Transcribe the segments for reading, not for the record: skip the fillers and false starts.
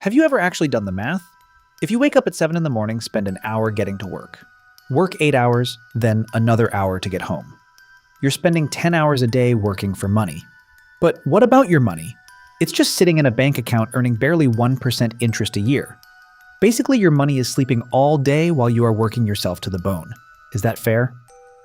Have you ever actually done the math? If you wake up at 7 in the morning, spend an hour getting to work 8 hours, then another hour to get home. You're spending 10 hours a day working for money. But what about your money? It's just sitting in a bank account earning barely 1% interest a year. Basically, your money is sleeping all day while you are working yourself to the bone. Is that fair?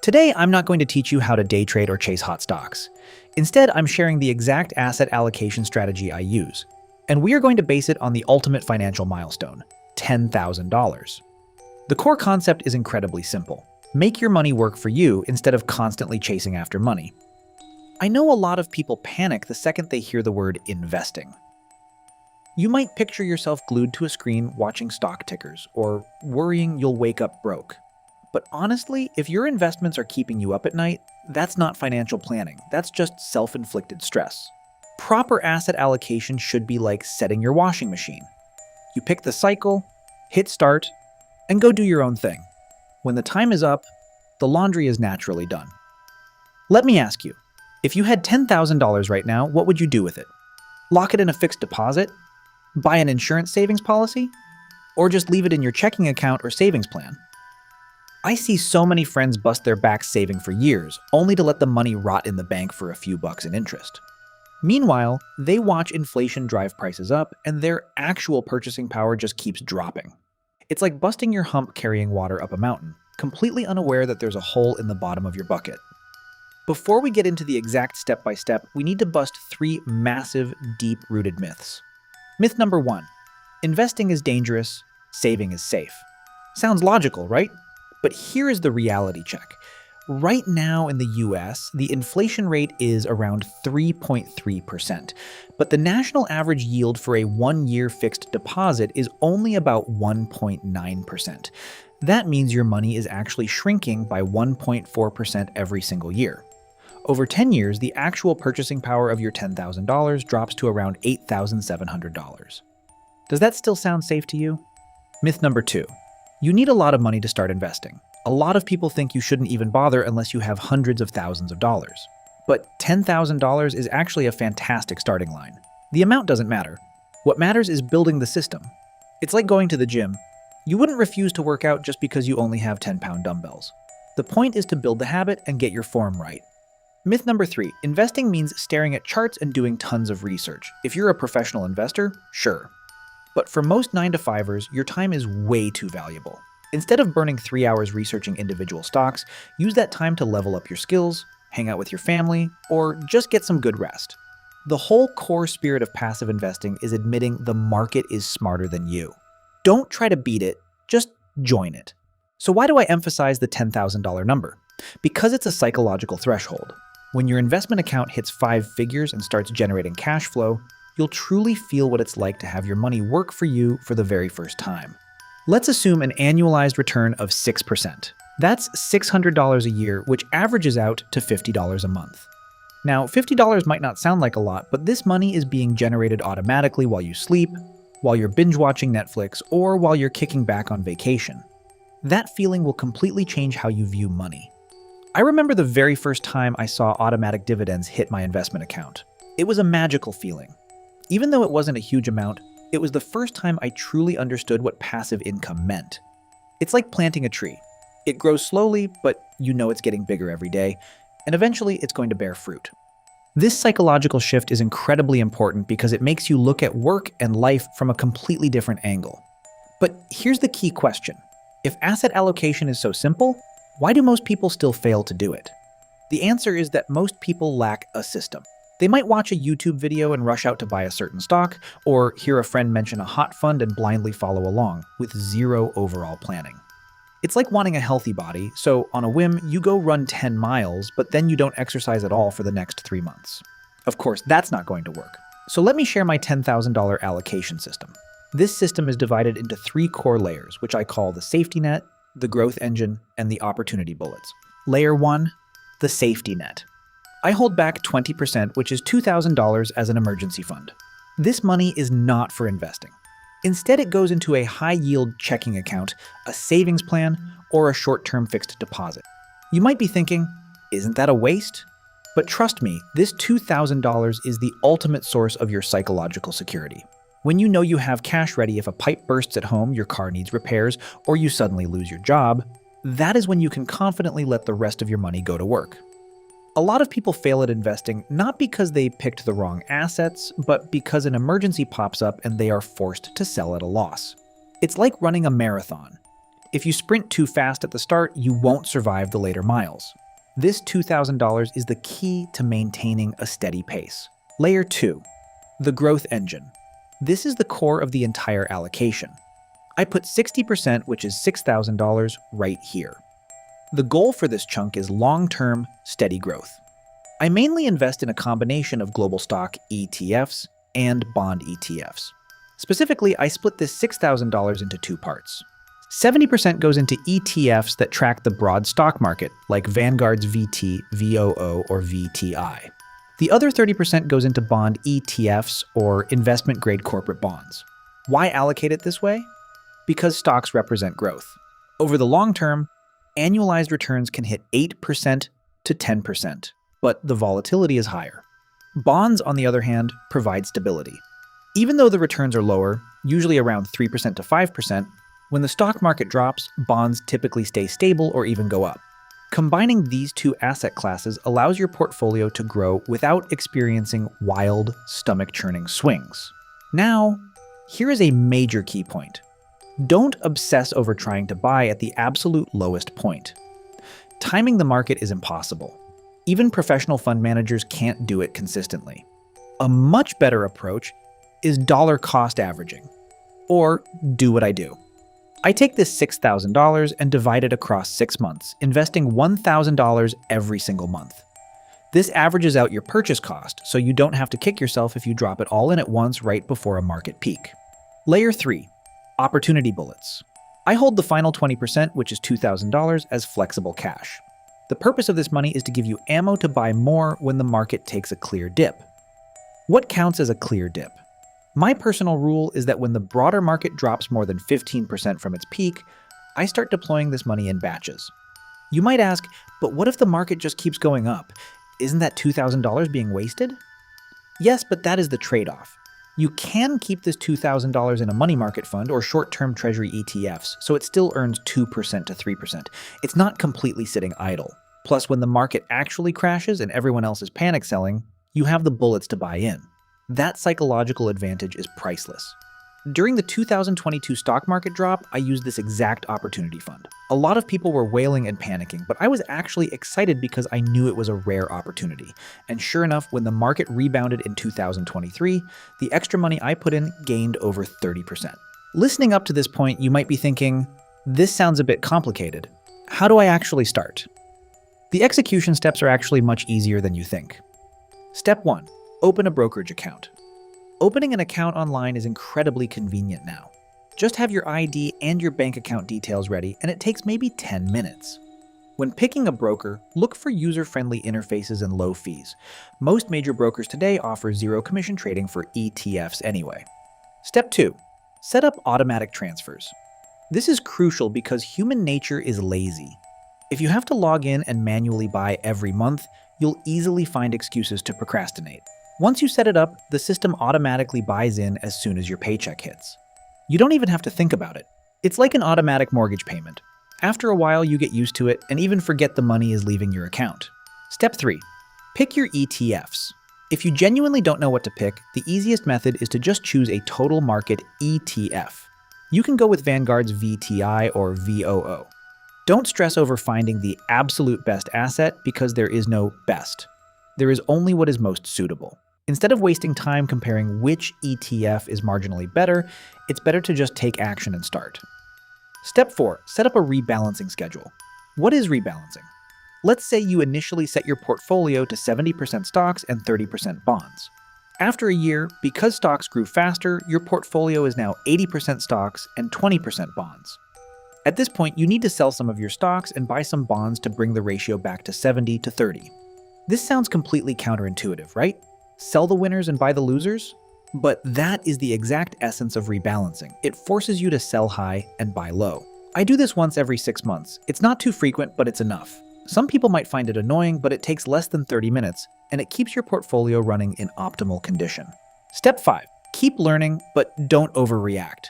Today, I'm not going to teach you how to day trade or chase hot stocks. Instead, I'm sharing the exact asset allocation strategy I use. And we are going to base it on the ultimate financial milestone, $10,000. The core concept is incredibly simple. Make your money work for you instead of constantly chasing after money. I know a lot of people panic the second they hear the word investing. You might picture yourself glued to a screen watching stock tickers or worrying you'll wake up broke. But honestly, if your investments are keeping you up at night, that's not financial planning. That's just self-inflicted stress. Proper asset allocation should be like setting your washing machine. You pick the cycle, hit start, and go do your own thing. When the time is up, the laundry is naturally done. Let me ask you, if you had $10,000 right now, what would you do with it? Lock it in a fixed deposit? Buy an insurance savings policy? Or just leave it in your checking account or savings plan? I see so many friends bust their backs saving for years, only to let the money rot in the bank for a few bucks in interest. Meanwhile, they watch inflation drive prices up, and their actual purchasing power just keeps dropping. It's like busting your hump carrying water up a mountain, completely unaware that there's a hole in the bottom of your bucket. Before we get into the exact step-by-step, we need to bust 3 massive, deep-rooted myths. Myth number 1. Investing is dangerous, saving is safe. Sounds logical, right? But here is the reality check. Right now in the US, the inflation rate is around 3.3%, but the national average yield for a 1-year fixed deposit is only about 1.9%. That means your money is actually shrinking by 1.4% every single year. Over 10 years, the actual purchasing power of your $10,000 drops to around $8,700. Does that still sound safe to you? Myth number 2. You need a lot of money to start investing. A lot of people think you shouldn't even bother unless you have hundreds of thousands of dollars. But $10,000 is actually a fantastic starting line. The amount doesn't matter. What matters is building the system. It's like going to the gym. You wouldn't refuse to work out just because you only have 10-pound dumbbells. The point is to build the habit and get your form right. Myth number 3. Investing means staring at charts and doing tons of research. If you're a professional investor, sure. But for most 9-to-5ers, your time is way too valuable. Instead of burning 3 hours researching individual stocks, use that time to level up your skills, hang out with your family, or just get some good rest. The whole core spirit of passive investing is admitting the market is smarter than you. Don't try to beat it, just join it. So why do I emphasize the $10,000 number? Because it's a psychological threshold. When your investment account hits 5 figures and starts generating cash flow, you'll truly feel what it's like to have your money work for you for the very first time. Let's assume an annualized return of 6%. That's $600 a year, which averages out to $50 a month. Now, $50 might not sound like a lot, but this money is being generated automatically while you sleep, while you're binge-watching Netflix, or while you're kicking back on vacation. That feeling will completely change how you view money. I remember the very first time I saw automatic dividends hit my investment account. It was a magical feeling. Even though it wasn't a huge amount, it was the first time I truly understood what passive income meant. It's like planting a tree. It grows slowly, but you know it's getting bigger every day, and eventually it's going to bear fruit. This psychological shift is incredibly important because it makes you look at work and life from a completely different angle. But here's the key question. If asset allocation is so simple, why do most people still fail to do it? The answer is that most people lack a system. They might watch a YouTube video and rush out to buy a certain stock, or hear a friend mention a hot fund and blindly follow along, with zero overall planning. It's like wanting a healthy body, so on a whim, you go run 10 miles, but then you don't exercise at all for the next 3 months. Of course, that's not going to work. So let me share my $10,000 allocation system. This system is divided into 3 core layers, which I call the safety net, the growth engine, and the opportunity bullets. Layer 1, the safety net. I hold back 20%, which is $2,000 as an emergency fund. This money is not for investing. Instead, it goes into a high-yield checking account, a savings plan, or a short-term fixed deposit. You might be thinking, isn't that a waste? But trust me, this $2,000 is the ultimate source of your psychological security. When you know you have cash ready if a pipe bursts at home, your car needs repairs, or you suddenly lose your job, that is when you can confidently let the rest of your money go to work. A lot of people fail at investing not because they picked the wrong assets, but because an emergency pops up and they are forced to sell at a loss. It's like running a marathon. If you sprint too fast at the start, you won't survive the later miles. This $2,000 is the key to maintaining a steady pace. Layer 2. The growth engine. This is the core of the entire allocation. I put 60%, which is $6,000, right here. The goal for this chunk is long-term, steady growth. I mainly invest in a combination of global stock ETFs and bond ETFs. Specifically, I split this $6,000 into two parts. 70% goes into ETFs that track the broad stock market, like Vanguard's VT, VOO, or VTI. The other 30% goes into bond ETFs, or investment-grade corporate bonds. Why allocate it this way? Because stocks represent growth. Over the long term, annualized returns can hit 8% to 10%, but the volatility is higher. Bonds, on the other hand, provide stability. Even though the returns are lower, usually around 3% to 5%, when the stock market drops, bonds typically stay stable or even go up. Combining these two asset classes allows your portfolio to grow without experiencing wild, stomach-churning swings. Now, here is a major key point. Don't obsess over trying to buy at the absolute lowest point. Timing the market is impossible. Even professional fund managers can't do it consistently. A much better approach is dollar cost averaging, or do what I do. I take this $6,000 and divide it across 6 months, investing $1,000 every single month. This averages out your purchase cost, so you don't have to kick yourself if you drop it all in at once right before a market peak. Layer 3. Opportunity bullets. I hold the final 20%, which is $2,000, as flexible cash. The purpose of this money is to give you ammo to buy more when the market takes a clear dip. What counts as a clear dip? My personal rule is that when the broader market drops more than 15% from its peak, I start deploying this money in batches. You might ask, but what if the market just keeps going up? Isn't that $2,000 being wasted? Yes, but that is the trade-off. You can keep this $2,000 in a money market fund or short-term treasury ETFs, so it still earns 2% to 3%. It's not completely sitting idle. Plus, when the market actually crashes and everyone else is panic selling, you have the bullets to buy in. That psychological advantage is priceless. During the 2022 stock market drop, I used this exact opportunity fund. A lot of people were wailing and panicking, but I was actually excited because I knew it was a rare opportunity. And sure enough, when the market rebounded in 2023, the extra money I put in gained over 30%. Listening up to this point, you might be thinking, this sounds a bit complicated. How do I actually start? The execution steps are actually much easier than you think. Step 1. Open a brokerage account. Opening an account online is incredibly convenient now. Just have your ID and your bank account details ready, and it takes maybe 10 minutes. When picking a broker, look for user-friendly interfaces and low fees. Most major brokers today offer zero commission trading for ETFs anyway. Step 2. Set up automatic transfers. This is crucial because human nature is lazy. If you have to log in and manually buy every month, you'll easily find excuses to procrastinate. Once you set it up, the system automatically buys in as soon as your paycheck hits. You don't even have to think about it. It's like an automatic mortgage payment. After a while, you get used to it and even forget the money is leaving your account. Step 3. Pick your ETFs. If you genuinely don't know what to pick, the easiest method is to just choose a total market ETF. You can go with Vanguard's VTI or VOO. Don't stress over finding the absolute best asset because there is no best. There is only what is most suitable. Instead of wasting time comparing which ETF is marginally better, it's better to just take action and start. Step 4. Set up a rebalancing schedule. What is rebalancing? Let's say you initially set your portfolio to 70% stocks and 30% bonds. After a year, because stocks grew faster, your portfolio is now 80% stocks and 20% bonds. At this point, you need to sell some of your stocks and buy some bonds to bring the ratio back to 70 to 30. This sounds completely counterintuitive, right? Sell the winners and buy the losers? But that is the exact essence of rebalancing. It forces you to sell high and buy low. I do this once every 6 months. It's not too frequent, but it's enough. Some people might find it annoying, but it takes less than 30 minutes, and it keeps your portfolio running in optimal condition. Step 5. Keep learning, but don't overreact.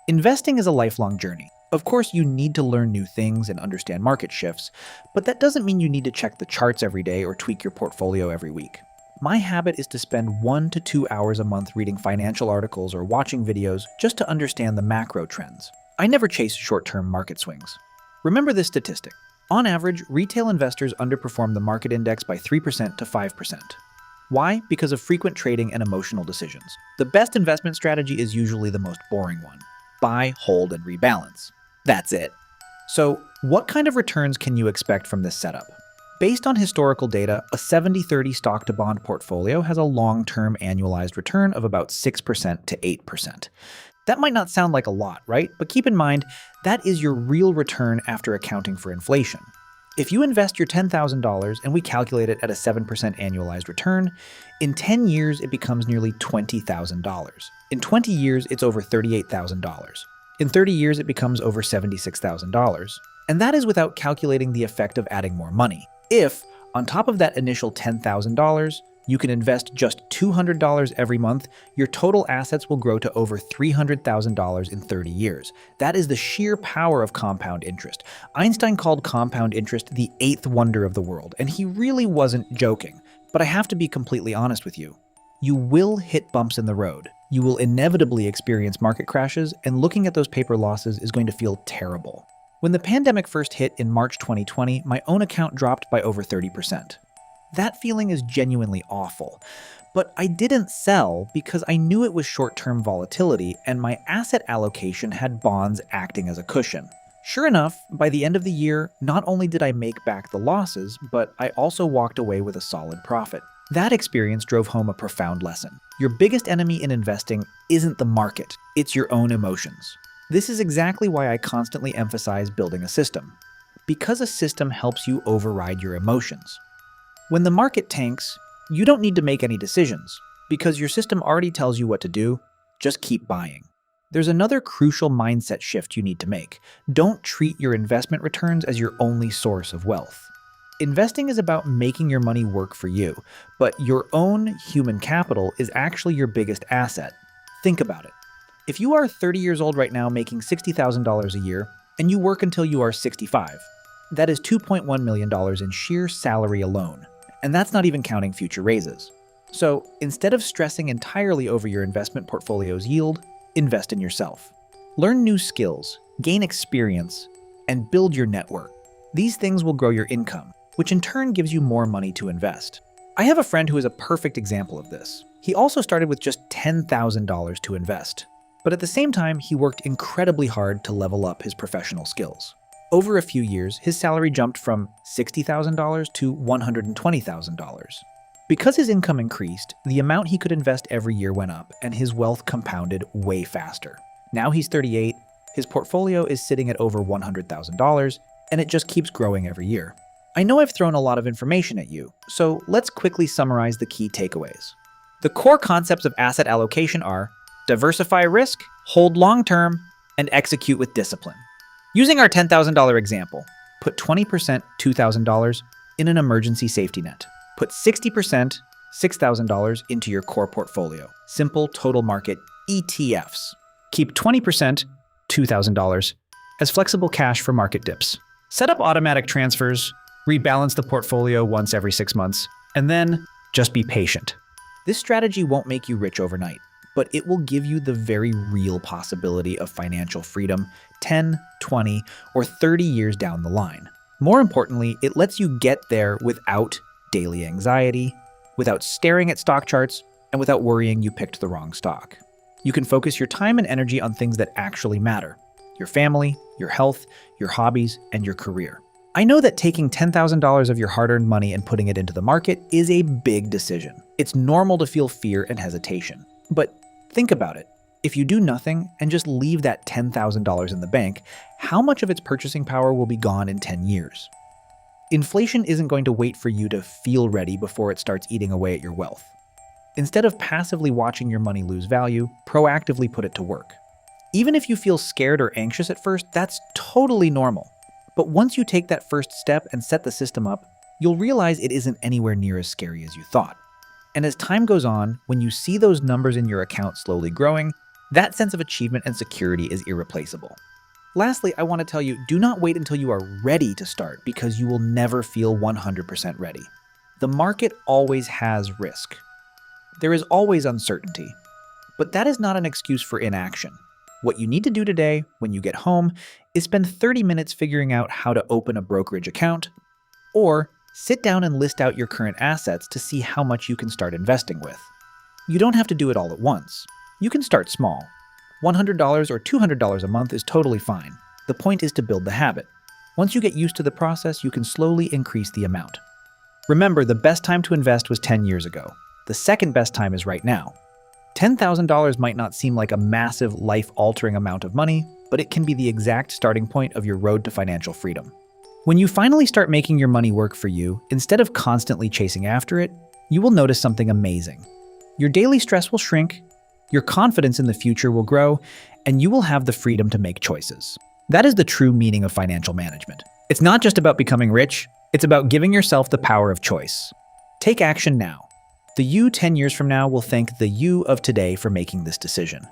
Investing is a lifelong journey. Of course, you need to learn new things and understand market shifts, but that doesn't mean you need to check the charts every day or tweak your portfolio every week. My habit is to spend 1 to 2 hours a month reading financial articles or watching videos just to understand the macro trends. I never chase short-term market swings. Remember this statistic. On average, retail investors underperform the market index by 3% to 5%. Why? Because of frequent trading and emotional decisions. The best investment strategy is usually the most boring one. Buy, hold, and rebalance. That's it. So, what kind of returns can you expect from this setup? Based on historical data, a 70-30 stock-to-bond portfolio has a long-term annualized return of about 6% to 8%. That might not sound like a lot, right? But keep in mind, that is your real return after accounting for inflation. If you invest your $10,000 and we calculate it at a 7% annualized return, in 10 years it becomes nearly $20,000. In 20 years, it's over $38,000. In 30 years, it becomes over $76,000. And that is without calculating the effect of adding more money. If, on top of that initial $10,000, you can invest just $200 every month, your total assets will grow to over $300,000 in 30 years. That is the sheer power of compound interest. Einstein called compound interest the eighth wonder of the world, and he really wasn't joking. But I have to be completely honest with you. You will hit bumps in the road. You will inevitably experience market crashes, and looking at those paper losses is going to feel terrible. When the pandemic first hit in March 2020, my own account dropped by over 30%. That feeling is genuinely awful. But I didn't sell because I knew it was short-term volatility and my asset allocation had bonds acting as a cushion. Sure enough, by the end of the year, not only did I make back the losses, but I also walked away with a solid profit. That experience drove home a profound lesson. Your biggest enemy in investing isn't the market, it's your own emotions. This is exactly why I constantly emphasize building a system. Because a system helps you override your emotions. When the market tanks, you don't need to make any decisions, because your system already tells you what to do. Just keep buying. There's another crucial mindset shift you need to make. Don't treat your investment returns as your only source of wealth. Investing is about making your money work for you, but your own human capital is actually your biggest asset. Think about it. If you are 30 years old right now making $60,000 a year, and you work until you are 65, that is $2.1 million in sheer salary alone. And that's not even counting future raises. So instead of stressing entirely over your investment portfolio's yield, invest in yourself. Learn new skills, gain experience, and build your network. These things will grow your income, which in turn gives you more money to invest. I have a friend who is a perfect example of this. He also started with just $10,000 to invest. But at the same time, he worked incredibly hard to level up his professional skills. Over a few years, his salary jumped from $60,000 to $120,000. Because his income increased, the amount he could invest every year went up, and his wealth compounded way faster. Now he's 38, his portfolio is sitting at over $100,000, and it just keeps growing every year. I know I've thrown a lot of information at you, so let's quickly summarize the key takeaways. The core concepts of asset allocation are diversify risk, hold long-term, and execute with discipline. Using our $10,000 example, put 20% $2,000 in an emergency safety net. Put 60% $6,000 into your core portfolio, simple total market ETFs. Keep 20% $2,000 as flexible cash for market dips. Set up automatic transfers, rebalance the portfolio once every 6 months, and then just be patient. This strategy won't make you rich overnight, but it will give you the very real possibility of financial freedom 10, 20, or 30 years down the line. More importantly, it lets you get there without daily anxiety, without staring at stock charts, and without worrying you picked the wrong stock. You can focus your time and energy on things that actually matter: your family, your health, your hobbies, and your career. I know that taking $10,000 of your hard-earned money and putting it into the market is a big decision. It's normal to feel fear and hesitation. But think about it. If you do nothing and just leave that $10,000 in the bank, how much of its purchasing power will be gone in 10 years? Inflation isn't going to wait for you to feel ready before it starts eating away at your wealth. Instead of passively watching your money lose value, proactively put it to work. Even if you feel scared or anxious at first, that's totally normal. But once you take that first step and set the system up, you'll realize it isn't anywhere near as scary as you thought. And as time goes on, when you see those numbers in your account slowly growing, that sense of achievement and security is irreplaceable. Lastly, I want to tell you, do not wait until you are ready to start because you will never feel 100% ready. The market always has risk. There is always uncertainty. But that is not an excuse for inaction. What you need to do today, when you get home, is spend 30 minutes figuring out how to open a brokerage account, or sit down and list out your current assets to see how much you can start investing with. You don't have to do it all at once. You can start small. $100 or $200 a month is totally fine. The point is to build the habit. Once you get used to the process, you can slowly increase the amount. Remember, the best time to invest was 10 years ago. The second best time is right now. $10,000 might not seem like a massive, life-altering amount of money, but it can be the exact starting point of your road to financial freedom. When you finally start making your money work for you, instead of constantly chasing after it, you will notice something amazing. Your daily stress will shrink, your confidence in the future will grow, and you will have the freedom to make choices. That is the true meaning of financial management. It's not just about becoming rich, it's about giving yourself the power of choice. Take action now. The you 10 years from now will thank the you of today for making this decision.